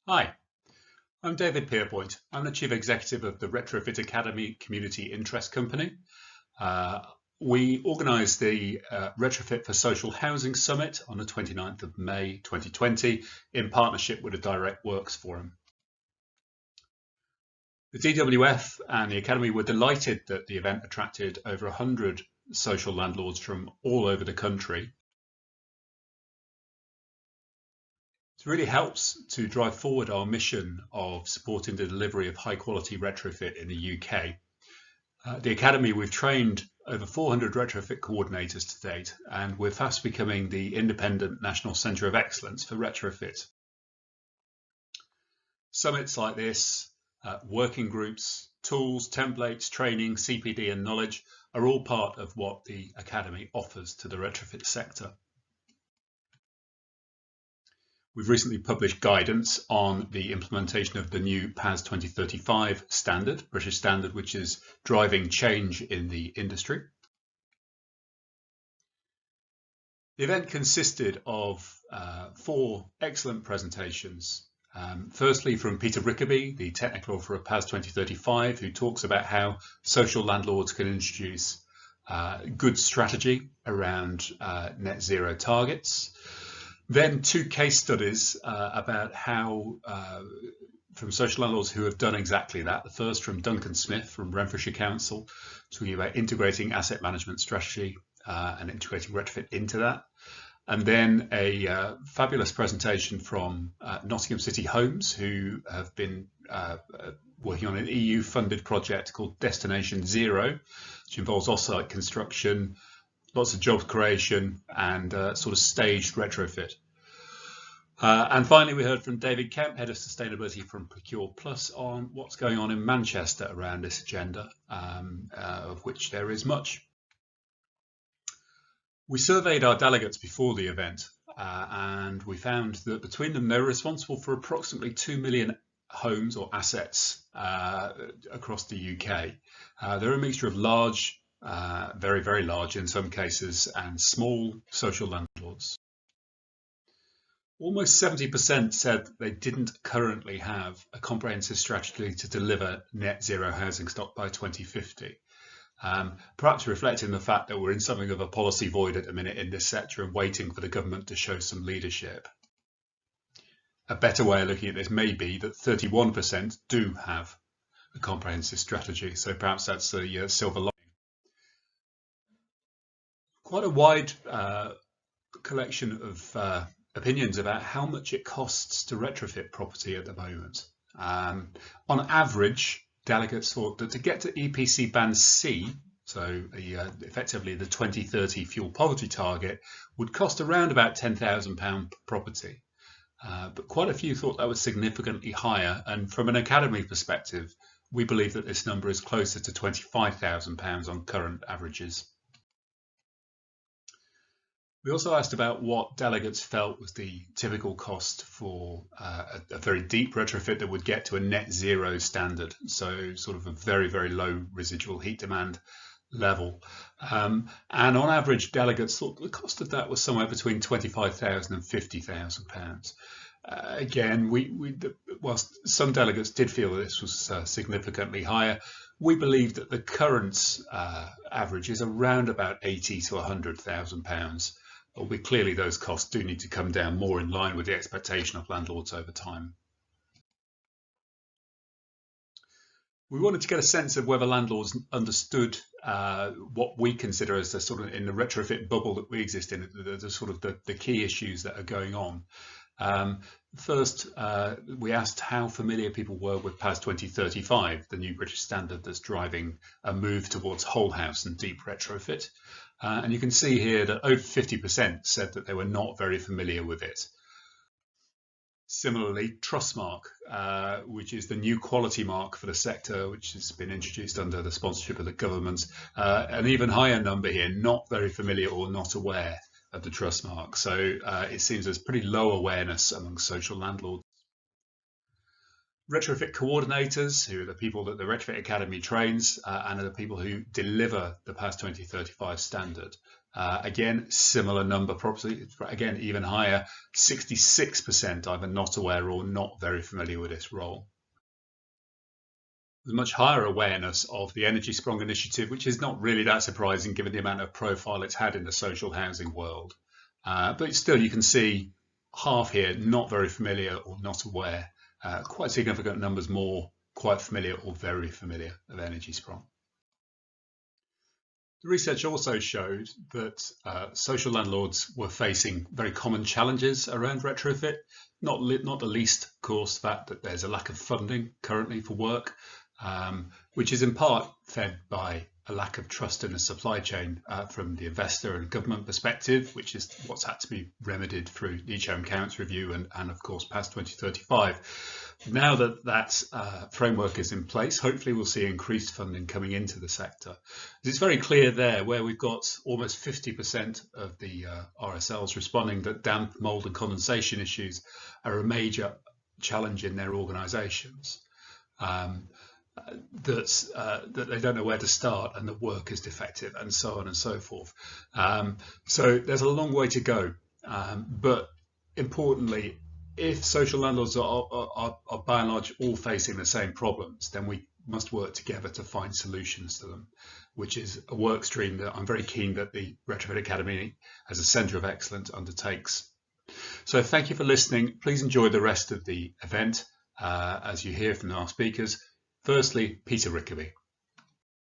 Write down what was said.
Hi, I'm David Pierpoint. I'm the Chief Executive of the Retrofit Academy Community Interest Company. Uh, we organised the Retrofit for Social Housing Summit on the 29th of May 2020 in partnership with the Direct Works Forum. The DWF and the Academy were delighted that the event attracted over 100 social landlords from all over the country. It really helps to drive forward our mission of supporting the delivery of high quality retrofit in the UK. The Academy, we've trained over 400 retrofit coordinators to date, and we're fast becoming the independent national centre of excellence for retrofit. Summits like this, working groups, tools, templates, training, CPD and knowledge are all part of what the Academy offers to the retrofit sector. We've recently published guidance on the implementation of the new PAS 2035 standard, British standard, which is driving change in the industry. The event consisted of 4 excellent presentations. Firstly, from Peter Rickaby, the technical author of PAS 2035, who talks about how social landlords can introduce good strategy around net zero targets. Then 2 case studies about how, from social landlords who have done exactly that. The first from Duncan Smith from Renfrewshire Council, talking about integrating asset management strategy and integrating retrofit into that. And then a fabulous presentation from Nottingham City Homes, who have been working on an EU-funded project called Destination Zero, which involves off-site construction, lots of job creation and sort of staged retrofit. And finally, we heard from David Kemp, Head of Sustainability from Procure Plus, on what's going on in Manchester around this agenda, of which there is much. We surveyed our delegates before the event, and we found that between them, they're responsible for approximately 2 million homes or assets across the UK. They're a mixture of large, very, very large in some cases, and small social landlords. Almost 70% said they didn't currently have a comprehensive strategy to deliver net zero housing stock by 2050. Perhaps reflecting the fact that we're in something of a policy void at the minute in this sector and waiting for the government to show some leadership. A better way of looking at this may be that 31% do have a comprehensive strategy, so perhaps that's the silver lining. Quite a wide collection of opinions about how much it costs to retrofit property at the moment. On average, delegates thought that to get to EPC Band C, so effectively the 2030 fuel poverty target, would cost around about £10,000 per property. But quite a few thought that was significantly higher, and from an academy perspective, we believe that this number is closer to £25,000 on current averages. We also asked about what delegates felt was the typical cost for a very deep retrofit that would get to a net zero standard, so sort of a very, very low residual heat demand level. And on average, delegates thought the cost of that was somewhere between £25,000 and £50,000. Again, whilst some delegates did feel that this was significantly higher, we believe that the current average is around about £80,000 to £100,000. Albeit clearly those costs do need to come down more in line with the expectation of landlords over time. We wanted to get a sense of whether landlords understood what we consider as the sort of in the retrofit bubble that we exist in, the sort of the key issues that are going on. First, we asked how familiar people were with PAS 2035, the new British standard that's driving a move towards whole house and deep retrofit. And you can see here that over 50% said that they were not very familiar with it. Similarly, Trustmark, which is the new quality mark for the sector, which has been introduced under the sponsorship of the government, an even higher number here, not very familiar or not aware of the Trustmark. So it seems there's pretty low awareness among social landlords. Retrofit coordinators, who are the people that the Retrofit Academy trains, and are the people who deliver the PAS 2035 standard. Again, similar number, probably, again, even higher, 66% either not aware or not very familiar with this role. There's much higher awareness of the Energy Sprong initiative, which is not really that surprising given the amount of profile it's had in the social housing world. But still, you can see half here not very familiar or not aware. Quite significant numbers more quite familiar or very familiar of Energy Sprong. The research also showed that social landlords were facing very common challenges around retrofit, not the least, of course, that there's a lack of funding currently for work, which is in part fed by a lack of trust in the supply chain from the investor and government perspective, which is what's had to be remedied through the Each Home Counts review and of course past 2035. Now that framework is in place, hopefully we'll see increased funding coming into the sector. It's very clear there where we've got almost 50% of the RSLs responding that damp, mould and condensation issues are a major challenge in their organisations. That they don't know where to start and the work is defective and so on and so forth. So there's a long way to go. But importantly, if social landlords are by and large all facing the same problems, then we must work together to find solutions to them, which is a work stream that I'm very keen that the Retrofit Academy as a centre of excellence undertakes. So thank you for listening. Please enjoy the rest of the event as you hear from our speakers. Firstly, Peter Rickaby.